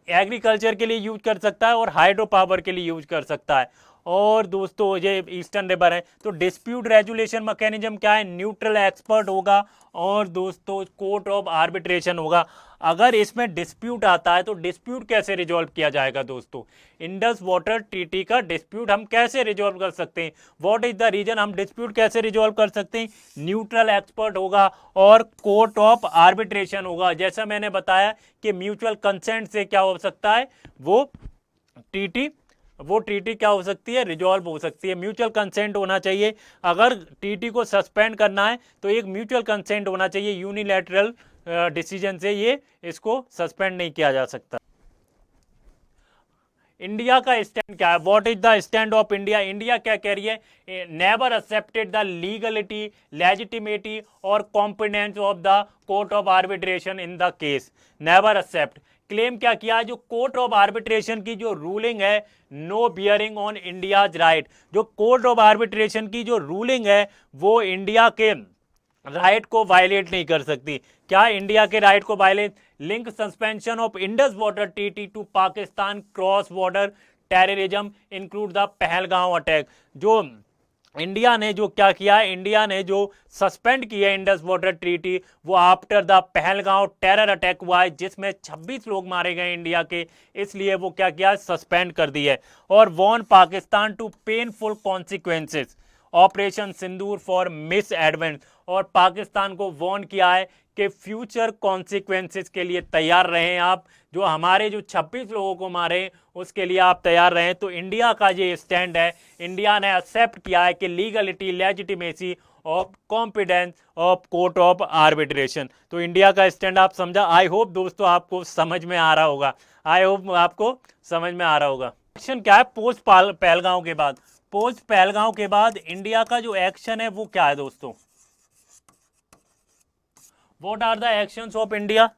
एग्रीकल्चर के लिए यूज कर सकता है और हाइड्रो पावर के लिए यूज कर सकता है। और दोस्तों ये ईस्टर्न रिवर है। तो डिस्प्यूट रेजुलेशन मैकेनिज्म क्या है? न्यूट्रल एक्सपर्ट होगा और दोस्तों कोर्ट ऑफ आर्बिट्रेशन होगा। अगर इसमें डिस्प्यूट आता है तो डिस्प्यूट कैसे रिजॉल्व किया जाएगा दोस्तों? इंडस वाटर ट्रीटी का डिस्प्यूट हम कैसे रिजॉल्व कर सकते हैं? What is the reason? हम डिस्प्यूट कैसे रिजॉल्व कर सकते हैं? न्यूट्रल एक्सपर्ट होगा और कोर्ट ऑफ आर्बिट्रेशन होगा। जैसा मैंने बताया कि म्यूचुअल कंसेंट से क्या हो सकता है, वो ट्रीटी क्या हो सकती है? रिजॉल्व हो सकती है। म्यूचुअल कंसेंट होना चाहिए। अगर ट्रीटी को सस्पेंड करना है तो एक म्यूचुअल कंसेंट होना चाहिए। यूनिलैटरल डिसीजन से ये इसको सस्पेंड नहीं किया जा सकता। इंडिया का स्टैंड क्या है? What is the stand of India? India क्या कह रही है? Never accepted the legality, legitimacy और competence of the court of arbitration in the case. Never accept claim क्या किया है? जो कोर्ट ऑफ आर्बिट्रेशन की जो रूलिंग है, no bearing on India's right. जो कोर्ट ऑफ आर्बिट्रेशन की जो रूलिंग है वो इंडिया के राइट को वायलेट नहीं कर सकती। क्या इंडिया के राइट को violate? Link suspension of Indus water treaty to Pakistan cross border terrorism include the Pahalgam attack. जो इंडिया ने जो क्या किया है, इंडिया ने जो सस्पेंड किया है इंडस वाटर ट्रीटी, वो after the Pahalgam terror attack हुआ है जिसमें 26 लोग मारे गए इंडिया के, इसलिए वो क्या किया? सस्पेंड कर दी है। और warn Pakistan to painful consequences operation Sindoor for misadventure. और पाकिस्तान को वॉर्न किया है कि फ्यूचर कॉन्सिक्वेंसेस के लिए तैयार रहें आप। जो हमारे जो 26 लोगों को मारे उसके लिए आप तैयार रहें। तो इंडिया का ये स्टैंड है, इंडिया ने एक्सेप्ट किया है कि legality, legitimacy of competence of court of arbitration. तो इंडिया का स्टैंड आप समझा। आई होप दोस्तों आपको समझ में आ रहा होगा। आई होप आपको समझ में आ रहा होगा। एक्शन क्या है पोस्ट पहलगांव के बाद? पोस्ट पहलगांव के बाद इंडिया का जो एक्शन है वो क्या है दोस्तों? What are the actions of India?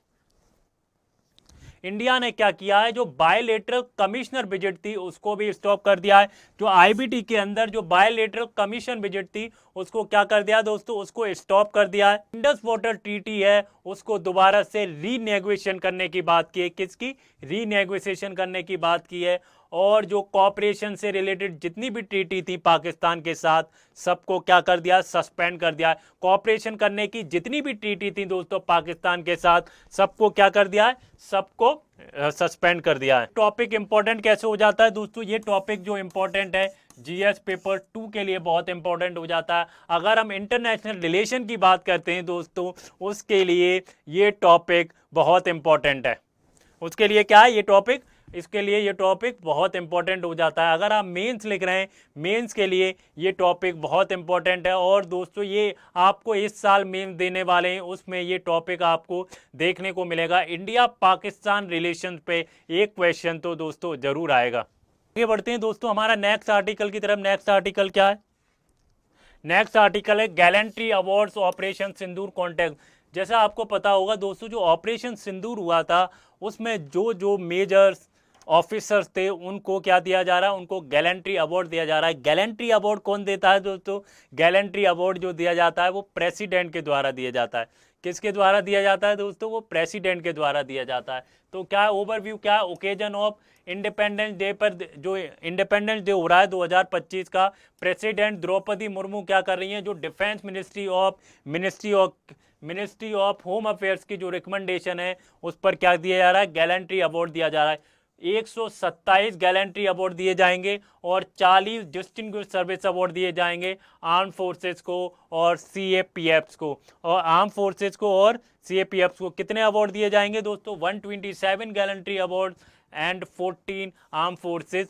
India ने क्या किया है? जो बायलेटरल कमिश्नर विजिट थी उसको भी स्टॉप कर दिया है। जो आईबीटी के अंदर जो बायलेटरल कमीशन विजिट थी उसको क्या कर दिया दोस्तों? उसको स्टॉप कर दिया है। इंडस वाटर ट्रीटी है उसको दोबारा से रीनेगोशिएशन करने की बात की है। किसकी? रीनेगोशिएशन करने की बात की है। और जो कॉपरेशन से रिलेटेड जितनी भी ट्रीटी थी पाकिस्तान के साथ, सबको क्या कर दिया? सस्पेंड कर दिया है। कॉपरेशन करने की जितनी भी ट्रीटी थी दोस्तों पाकिस्तान के साथ, सबको क्या कर दिया है? सबको सस्पेंड कर दिया है। टॉपिक इंपॉर्टेंट कैसे हो जाता है दोस्तों? ये टॉपिक जो इंपॉर्टेंट है जीएस पेपर 2 के लिए बहुत इंपॉर्टेंट हो जाता है। अगर हम इंटरनेशनल रिलेशन की बात करते हैं दोस्तों, उसके लिए ये टॉपिक बहुत इंपॉर्टेंट है। उसके लिए क्या है ये टॉपिक? इसके लिए ये टॉपिक बहुत इंपॉर्टेंट हो जाता है। अगर आप मेंस लिख रहे हैं, मेंस के लिए ये टॉपिक बहुत इंपॉर्टेंट है। और दोस्तों ये आपको इस साल मेंस देने वाले हैं, उसमें ये टॉपिक आपको देखने को मिलेगा। इंडिया पाकिस्तान रिलेशन पे एक क्वेश्चन तो दोस्तों जरूर आएगा। आगे बढ़ते हैं दोस्तों हमारा नेक्स्ट आर्टिकल की तरफ। नेक्स्ट आर्टिकल क्या है? नेक्स्ट आर्टिकल है गैलेंट्री अवार्ड्स ऑपरेशन सिंदूर कॉन्टेक्ट। जैसा आपको पता होगा दोस्तों, जो ऑपरेशन सिंदूर हुआ था उसमें जो जो मेजर्स ऑफिसर्स थे उनको क्या दिया जा रहा है, उनको गैलेंट्री अवार्ड दिया जा रहा है। गैलेंट्री अवार्ड कौन देता है दोस्तों? गैलेंट्री अवार्ड जो दिया जाता है वो प्रेसिडेंट के द्वारा दिया जाता है। किसके द्वारा दिया जाता है दोस्तों? वो प्रेसिडेंट के द्वारा दिया जाता है। तो क्या ओवरव्यू, क्या ओकेजन ऑफ इंडिपेंडेंस डे पर जो इंडिपेंडेंस डे हो रहा है 2025 का, प्रेसिडेंट द्रौपदी मुर्मू क्या कर रही हैं, जो defence ministry of home affairs की जो रिकमेंडेशन है उस पर क्या दिया जा रहा है, गैलेंट्री अवार्ड दिया जा रहा है। 127 गैलेंट्री अवार्ड दिए जाएंगे और 40 डिस्टिंग्विश सर्विस अवार्ड दिए जाएंगे आर्म फोर्सेस को और सीएपीएफ्स को। और आर्म फोर्सेस को और सीएपीएफ्स को कितने अवार्ड दिए जाएंगे दोस्तों? 127 gallantry award and 14 arm forces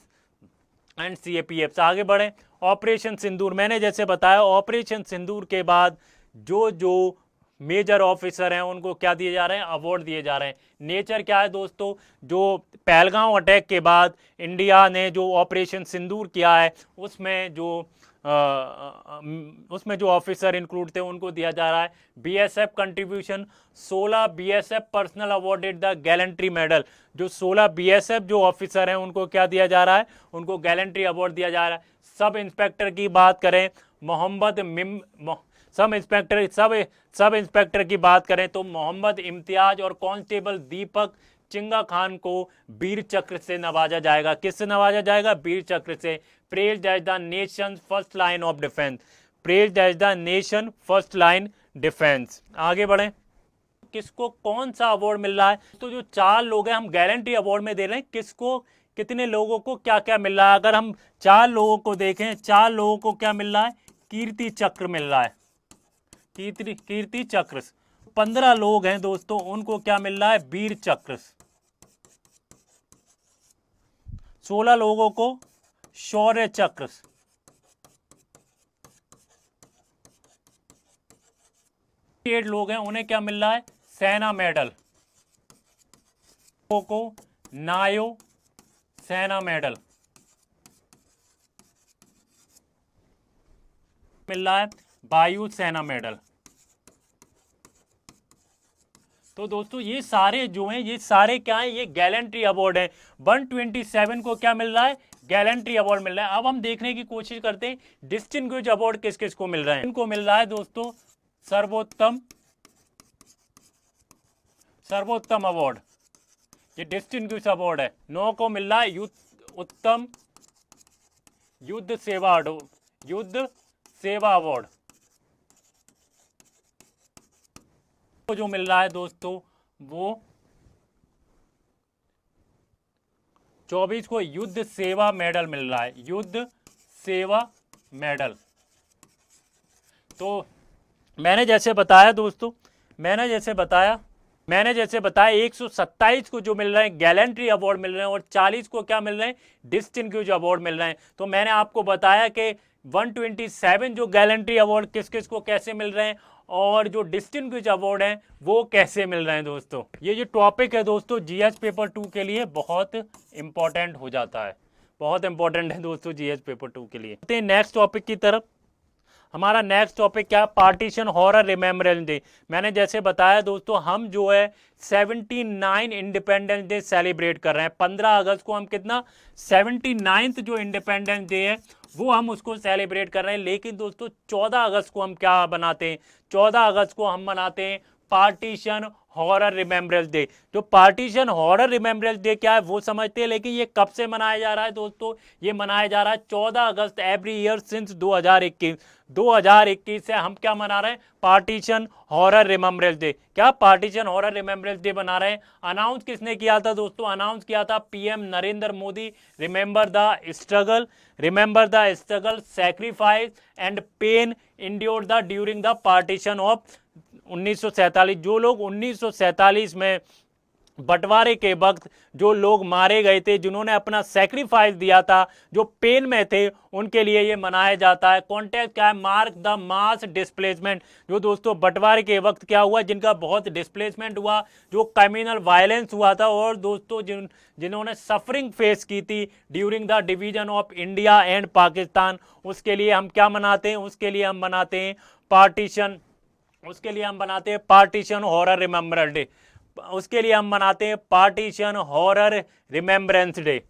and CAPFs. आगे बढ़े, ऑपरेशन सिंदूर। मैंने जैसे बताया ऑपरेशन सिंदूर के बाद जो मेजर ऑफिसर हैं उनको क्या दिए जा रहे हैं, अवार्ड दिए जा रहे हैं। नेचर क्या है दोस्तों, जो पहलगांव अटैक के बाद इंडिया ने जो ऑपरेशन सिंदूर किया है उसमें जो ऑफिसर इंक्लूड थे उनको दिया जा रहा है BSF contribution. 16 BSF personal awarded the gallantry medal. जो 16 बीएसएफ जो ऑफिसर हैं उनको क्या दिया जा रहा है, उनको गैलेंट्री अवार्ड दिया जा रहा है। सब इंस्पेक्टर की बात करें, सब इंस्पेक्टर की बात करें तो मोहम्मद इम्तियाज और कांस्टेबल दीपक चिंगा खान को वीर चक्र से नवाजा जाएगा। किससे नवाजा जाएगा? वीर चक्र से। Praised as the nation first line of defence. Praised as the nation first line defence. आगे बढ़े, किसको कौन सा अवार्ड मिल रहा है? तो जो 4 लोग हैं हम गैलेंट्री अवार्ड में दे रहे हैं, किसको, कितने लोगों को क्या क्या मिल रहा है? अगर हम 4 लोगों को देखें, 4 लोगों को क्या मिल रहा है? कीर्ति चक्र मिल रहा है, कीर्ति चक्र। 15 लोग हैं दोस्तों, उनको क्या मिल रहा है? वीर चक्र। 16 लोगों को शौर्य चक्र। 8 लोग हैं उन्हें क्या मिल रहा है? सेना मेडल। को नायो सेना मेडल मिल रहा है, वायु सेना मेडल। तो दोस्तों ये सारे जो हैं, ये सारे क्या हैं? ये गैलेंट्री अवार्ड है। 127 को क्या मिल रहा है? गैलेंट्री अवार्ड मिल रहा है। अब हम देखने की कोशिश करते हैं डिस्टिंग्विश अवार्ड किस किस को मिल रहे हैं। इनको मिल रहा है दोस्तों सर्वोत्तम अवार्ड, ये डिस्टिंग्विश अवार्ड है। 9 को मिल रहा है उत्तम युद्ध सेवा अवार्ड। तो जो मिल रहा है दोस्तों वो 24 को युद्ध सेवा मेडल मिल रहा है, युद्ध सेवा मेडल। तो मैंने जैसे बताया दोस्तों, मैंने जैसे बताया 127 को जो मिल रहे हैं गैलेंट्री अवार्ड मिल रहे हैं और 40 को क्या मिल रहे हैं? डिस्टिंग्विश अवार्ड मिल रहे हैं। तो मैंने आपको बताया कि 127 जो गैलेंट्री अवार्ड किस किस को कैसे मिल रहे हैं और जो डिस्टिंग्विश अवार्ड हैं वो कैसे मिल रहे हैं दोस्तों। ये जो टॉपिक है दोस्तों जीएस पेपर 2 के लिए बहुत इंपॉर्टेंट हो जाता है, बहुत इंपॉर्टेंट है दोस्तों जीएस पेपर 2 के लिए। नेक्स्ट टॉपिक की तरफ। हमारा नेक्स्ट टॉपिक क्या? Partition horror remembrance day. मैंने जैसे बताया दोस्तों हम जो है 79 इंडिपेंडेंस डे सेलिब्रेट कर रहे हैं। 15 अगस्त को हम कितना 79th जो इंडिपेंडेंस डे है वो हम उसको सेलिब्रेट कर रहे हैं। लेकिन दोस्तों 14 अगस्त को हम क्या बनाते हैं? 14 अगस्त को हम मनाते हैं पार्टीशन हॉरर रिमेम्बरेंस डे। जो पार्टीशन हॉरर रिमेम्बरेंस डे क्या है वो समझते हैं, लेकिन ये कब से मनाया जा रहा है दोस्तों? ये मनाया जा रहा है 14 अगस्त एवरी ईयर सिंस 2021 से हम क्या मना रहे हैं? Partition horror remembrance day. क्या पार्टीशन हॉरर रिमेम्बरेंस डे बना रहे हैं? अनाउंस किसने किया था दोस्तों? अनाउंस किया था PM Narendra Modi. Remember the struggle sacrifice and pain endured the during the partition of 1947। जो लोग 1947 में बंटवारे के वक्त जो लोग मारे गए थे, जिन्होंने अपना सेक्रीफाइस दिया था, जो पेन में थे, उनके लिए ये मनाया जाता है। कॉन्टेक्स्ट क्या है? Mark the mass displacement. जो दोस्तों बंटवारे के वक्त क्या हुआ, जिनका बहुत डिस्प्लेसमेंट हुआ, जो कम्युनल वायलेंस हुआ था और दोस्तों जिन्होंने सफरिंग फेस की थी during the division of India and Pakistan, उसके लिए हम क्या मनाते हैं? उसके लिए हम बनाते हैं पार्टीशन हॉरर रिमेम्बरेंस डे। उसके लिए हम मनाते हैं पार्टीशन हॉरर रिमेम्बरेंस डे।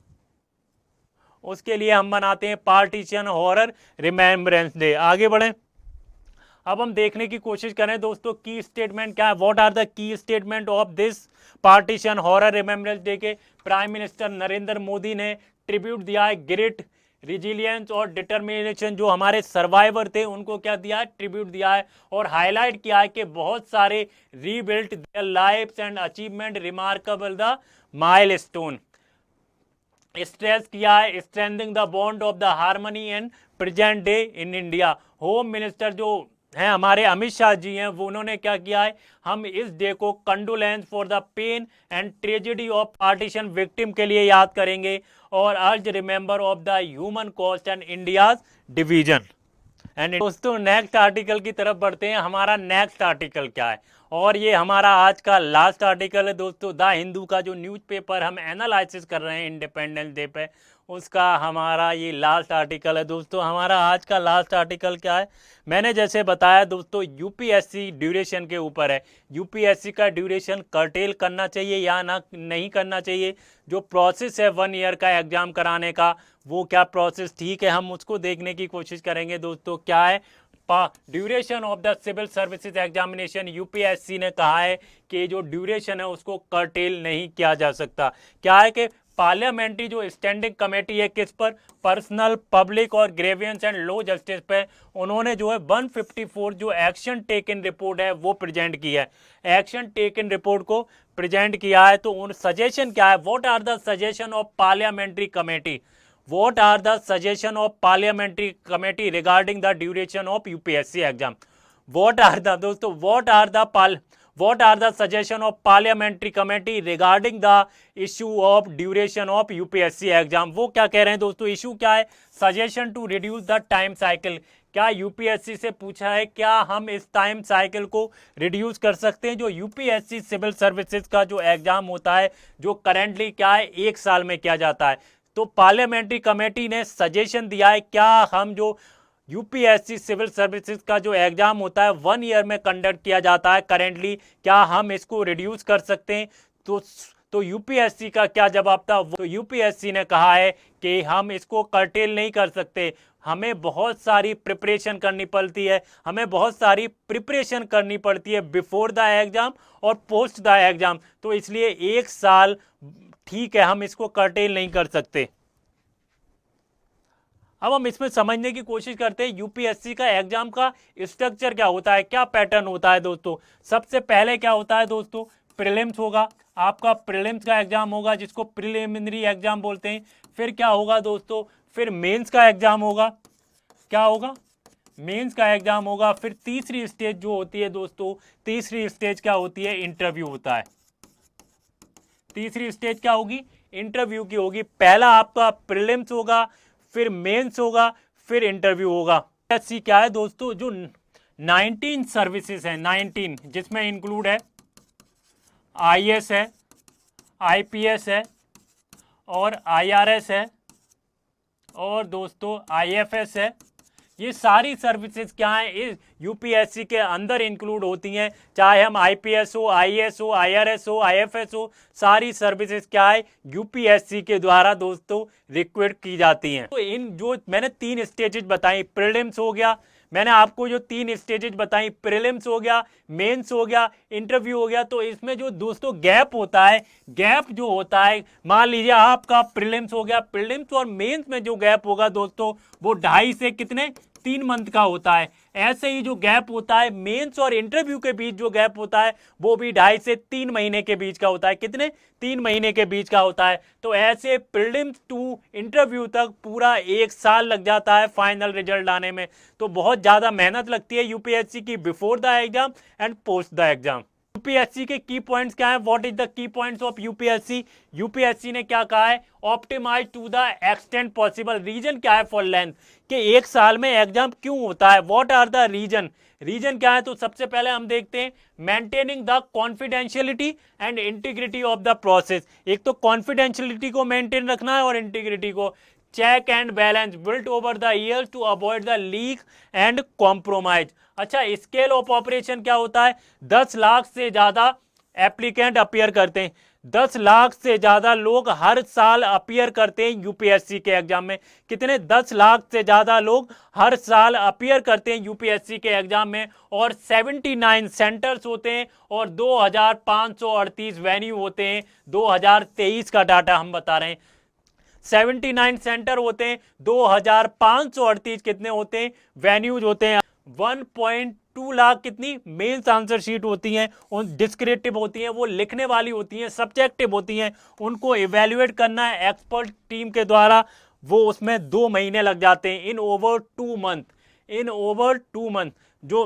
उसके लिए हम मनाते हैं पार्टीशन हॉरर रिमेम्बरेंस डे। आगे बढ़ें, अब हम देखने की कोशिश करें दोस्तों की स्टेटमेंट क्या है, what are the key statement of this partition horror remembrance day के। प्राइम मिनिस्टर नरेंद्र मोदी ने ट्रिब्यूट दिया है ग्रेट रिजिलियंस और डिटर्मिनेशन, जो हमारे सर्वाइवर थे उनको क्या दिया है, ट्रिब्यूट दिया है, और हाईलाइट किया है कि बहुत सारे rebuilt their lives and achievement remarkable the milestone. Stress किया है strengthening the bond of the harmony and present day in India. Home minister जो हैं हमारे अमित शाह जी हैं, वो उन्होंने क्या किया है, हम इस डे को condolence for the pain and tragedy of partition victim के लिए याद करेंगे, और urge remember of the human cost and India's division. And दोस्तों नेक्स्ट आर्टिकल की तरफ बढ़ते हैं। हमारा नेक्स्ट आर्टिकल क्या है, और ये हमारा आज का लास्ट आर्टिकल है दोस्तों। द हिंदू का जो न्यूज़पेपर हम एनालिसिस कर रहे हैं इंडिपेंडेंस डे पे, उसका हमारा ये लास्ट आर्टिकल है दोस्तों। हमारा आज का लास्ट आर्टिकल क्या है, मैंने जैसे बताया दोस्तों यूपीएससी ड्यूरेशन के ऊपर है। यूपीएससी का ड्यूरेशन कर्टेल करना चाहिए या ना नहीं करना चाहिए। जो प्रोसेस है 1 ईयर का एग्जाम कराने का, वो क्या प्रोसेस ठीक है, हम उसको देखने की कोशिश करेंगे दोस्तों। क्या है duration of the civil services examination, UPSC ने कहा है कि जो ड्यूरेशन है उसको कर्टेल नहीं किया जा सकता। क्या है कि पार्लियामेंट्री जो स्टैंडिंग कमेटी है किस पर, पर्सनल पब्लिक और ग्रेवियंस एंड लॉ जस्टिस पे, उन्होंने जो है 154 जो एक्शन टेकन रिपोर्ट है वो प्रेजेंट की है। एक्शन टेकन रिपोर्ट को प्रेजेंट किया है, तो उन सजेशन क्या है, what are the suggestion of parliamentary committee, what are the suggestion of parliamentary committee regarding the duration of UPSC exam? what are the दोस्तों what are the suggestion of parliamentary committee regarding the issue of duration of UPSC exam? वो क्या कह रहे हैं दोस्तों, issue क्या है, suggestion to reduce the time cycle. क्या यूपीएससी से पूछा है क्या हम इस टाइम साइकिल को रिड्यूस कर सकते हैं। जो यूपीएससी सिविल सर्विसेज का जो एग्जाम होता है, जो करेंटली क्या है 1 साल में किया जाता है, तो पार्लियामेंट्री कमेटी ने सजेशन दिया है क्या हम जो यूपीएससी सिविल सर्विसेज का जो एग्जाम होता है 1 ईयर में कंडक्ट किया जाता है करेंटली, क्या हम इसको रिड्यूस कर सकते हैं। तो यूपीएससी का क्या जवाब था, वो यूपीएससी ने कहा है कि हम इसको कर्टेल नहीं कर सकते, हमें बहुत सारी प्रिपरेशन करनी पड़ती है, हमें बहुत सारी प्रिपरेशन करनी पड़ती है बिफोर द एग्जाम और पोस्ट द एग्जाम, तो इसलिए 1 साल ठीक है, हम इसको कर्टेल नहीं कर सकते। अब हम इसमें समझने की कोशिश करते हैं यूपीएससी का एग्जाम का स्ट्रक्चर क्या होता है, क्या पैटर्न होता है दोस्तों। सबसे पहले क्या होता है दोस्तों, प्रीलिम्स होगा, आपका प्रीलिम्स का एग्जाम होगा जिसको प्रिलिमिनरी एग्जाम बोलते हैं। फिर क्या होगा दोस्तों, फिर मेंस का एग्जाम होगा, क्या होगा, मेंस का एग्जाम होगा। फिर तीसरी स्टेज जो होती है दोस्तों, तीसरी स्टेज क्या होती है, इंटरव्यू होता है। तीसरी स्टेज क्या होगी, इंटरव्यू की होगी। पहला आपका प्रीलिम्स होगा, फिर मेंस होगा, फिर इंटरव्यू होगा। एससी क्या है दोस्तों, जो 19 सर्विसेज है, 19 जिसमें इंक्लूड है आईएएस है, आईपीएस है और आईआरएस है और दोस्तों आईएफएस है। ये सारी सर्विसेज क्या है, इस यूपीएससी के अंदर इंक्लूड होती हैं, चाहे हम आईपीएस हो, आईएएस हो, आईआरएस हो, आईएफएस हो, सारी सर्विसेज क्या है यूपीएससी के द्वारा दोस्तों रिक्वायर्ड की जाती हैं। तो इन जो मैंने 3 स्टेजेस बताई, प्रीलिम्स हो गया, मैंने आपको जो 3 स्टेजेस बताई, प्रीलिम्स हो गया, मेंस हो गया, इंटरव्यू हो गया, तो इसमें जो दोस्तों गैप होता है, गैप जो होता है, मान लीजिए आपका प्रीलिम्स हो गया, प्रीलिम्स और मेंस में जो गैप होगा दोस्तों वो 2.5 से कितने 3 मंथ का होता है। ऐसे ही जो गैप होता है मेंस और इंटरव्यू के बीच जो गैप होता है वो भी 2.5 से 3 महीने के बीच का होता है। कितने, 3 महीने के बीच का होता है। तो ऐसे प्रीलिम्स टू इंटरव्यू तक पूरा 1 साल लग जाता है फाइनल रिजल्ट आने में। तो बहुत ज़्यादा मेहनत लगती है यूपीएससी की before the exam and post the exam. UPSC के की पॉइंट्स क्या है, what is the key points of UPSC. UPSC ने क्या कहा है, optimize to the extent possible. Reason क्या है फॉर लेंथ, कि 1 साल में एग्जाम क्यों होता है, what are the reason. Reason क्या है, तो सबसे पहले हम देखते हैं maintaining the confidentiality and integrity of the process. एक तो कॉन्फिडेंशियलिटी को मेंटेन रखना है और इंटीग्रिटी को। Check and balance built over the years to avoid the leak and compromise. अच्छा, स्केल ऑफ ऑपरेशन क्या होता है, 10 लाख से ज्यादा एप्लीकेंट अपीयर करते हैं। 10 लाख से ज़्यादा लोग हर साल अपीयर करते हैं यूपीएससी के एग्जाम में। कितने? 10 लाख से ज़्यादा लोग हर साल अपीयर करते हैं यूपीएससी के एग्जाम में, और 79 सेंटर्स होते हैं और 2538 वेन्यू होते हैं। 2023 का डाटा हम बता रहे हैं। 79 सेंटर होते हैं, 2538 कितने होते हैं? वेन्यूज होते हैं। 1.2 लाख कितनी मेंस आंसर शीट होती हैं, उन डिस्क्रिप्टिव होती हैं, वो लिखने वाली होती हैं, सब्जेक्टिव होती हैं, उनको इवेल्युएट करना है एक्सपर्ट टीम के द्वारा। वो उसमें 2 महीने लग जाते हैं, इन ओवर 2 मंथ। जो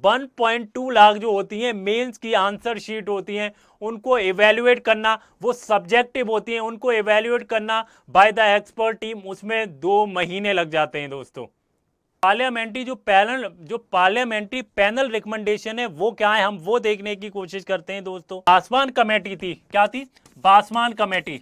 1.2 लाख जो होती हैं मेंस की आंसर शीट होती हैं, उनको इवेल्युएट करना, वो सब्जेक्टिव होती हैं, उनको इवेल्युएट करना बाय द एक्सपर्ट टीम, उसमें 2 महीने लग जाते हैं दोस्तों। पार्लियामेंट्री पैनल रिकमेंडेशन है वो क्या है, हम वो देखने की कोशिश करते हैं दोस्तों। बासवान कमेटी थी, क्या थी? बासवान कमेटी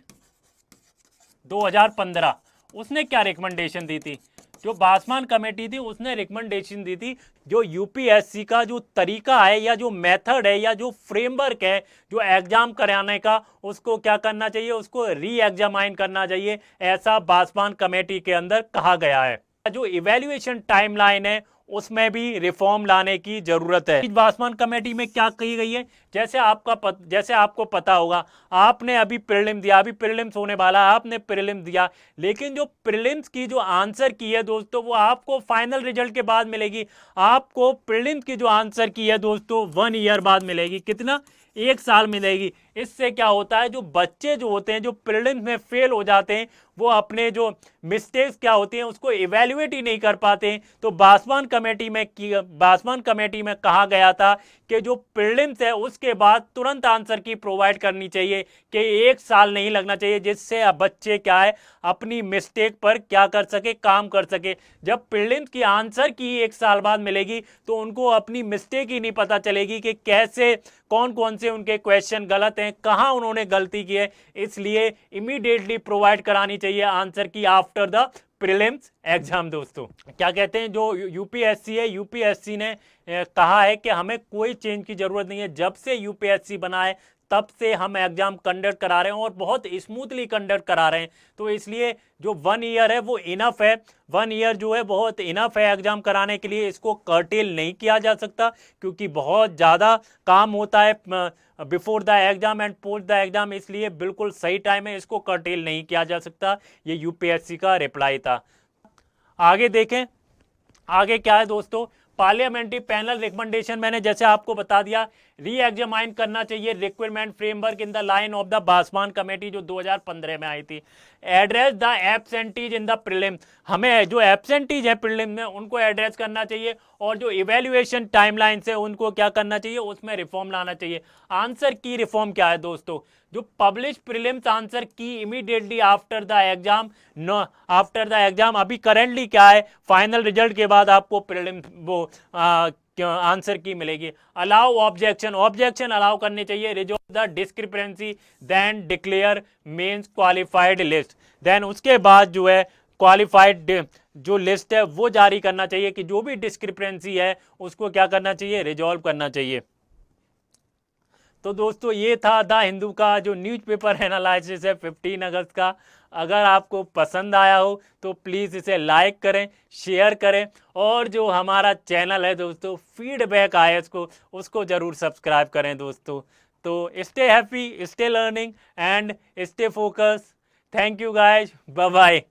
2015, उसने क्या रिकमेंडेशन दी थी? जो बासवान कमेटी थी उसने रिकमेंडेशन दी थी, जो यूपीएससी का जो तरीका है या जो मेथड है या जो फ्रेमवर्क है जो एग्जाम कराने का, उसको क्या करना चाहिए? उसको री एग्जामाइन करना चाहिए, ऐसा बासवान कमेटी के अंदर कहा गया है। जो इवैल्यूएशन टाइमलाइन है उसमें भी रिफॉर्म लाने की जरूरत है। बासवान कमेटी में क्या कही गई है? जैसे आपको पता होगा, आपने अभी प्रीलिम दिया, अभी प्रीलिम्स होने वाला, आपने प्रीलिम दिया, लेकिन जो प्रीलिम्स की जो आंसर की है दोस्तों, वो आपको फाइनल रिजल्ट के बाद मिलेगी। आपको प्रीलिम्स की जो आंसर की है दोस्तों 1 ईयर बाद मिलेगी। कितना? 1 साल मिलेगी। इससे क्या होता है, जो बच्चे जो होते हैं जो प्रीलिम्स में फेल हो जाते हैं, वो अपने जो मिस्टेक्स क्या होती हैं उसको इवैल्यूएट ही नहीं कर पाते हैं। तो बासवान कमेटी में कहा गया था कि जो प्रीलिम्स है उसके बाद तुरंत आंसर की प्रोवाइड करनी चाहिए, कि 1 साल नहीं लगना चाहिए, जिससे बच्चे क्या है अपनी मिस्टेक पर क्या कर सके, काम कर सके। जब प्रीलिम्स की आंसर की 1 साल बाद मिलेगी तो उनको अपनी मिस्टेक ही नहीं पता चलेगी कि कैसे, कौन कौन से उनके क्वेश्चन गलत हैं, कहां उन्होंने गलती की है। इसलिए इमीडिएटली प्रोवाइड करानी चाहिए आंसर की आफ्टर द प्रीलिम्स एग्जाम दोस्तों। क्या कहते हैं, जो यूपीएससी है, यूपीएससी ने कहा है कि हमें कोई चेंज की जरूरत नहीं है। जब से यूपीएससी बना है तब से हम एग्जाम कंडक्ट करा रहे हैं और बहुत स्मूथली कंडक्ट करा रहे हैं। तो इसलिए जो 1 ईयर है वो इनफ है। 1 ईयर जो है बहुत इनफ है एग्जाम कराने के लिए। इसको कर्टेल नहीं किया जा सकता, क्योंकि बहुत ज़्यादा काम होता है before the exam and post the exam, इसलिए बिल्कुल सही टाइम है, इसको कर्टेल नहीं किया जा सकता। ये यूपीएससी का रिप्लाई था। आगे देखें, आगे क्या है दोस्तों। पार्लियामेंट्री पैनल रिकमेंडेशन मैंने जैसे आपको बता दिया, री एग्जामाइन करना चाहिए requirement framework in the line of the Baswan committee जो 2015 में आई थी। Address the absentees in the prelim, हमें जो एब्सेंटीज है प्रीलिम में उनको एड्रेस करना चाहिए, और जो इवैल्यूएशन टाइमलाइन है उनको क्या करना चाहिए, उसमें रिफॉर्म लाना चाहिए। आंसर की रिफॉर्म क्या है दोस्तों? जो पब्लिश प्रीलिम्स आंसर की इमीडिएटली आफ्टर द एग्जाम, अभी करेंटली क्या है, फाइनल रिजल्ट के बाद आपको प्रीलिम्स वो आंसर की मिलेगी। अलाउ ऑब्जेक्शन अलाउ करनी चाहिए। Resolve the discrepancy then declare mains qualified list, then उसके बाद जो है क्वालिफाइड जो लिस्ट है वो जारी करना चाहिए, कि जो भी डिस्क्रिपेंसी है उसको क्या करना चाहिए, रिजॉल्व करना चाहिए। तो दोस्तों ये था द हिंदू का जो न्यूज़पेपर एनालिसिस है 15 अगस्त का। अगर आपको पसंद आया हो तो प्लीज़ इसे लाइक करें, शेयर करें, और जो हमारा चैनल है दोस्तों फीडबैक आए उसको ज़रूर सब्सक्राइब करें दोस्तों। तो stay happy, stay learning and stay focus. Thank you guys, bye bye.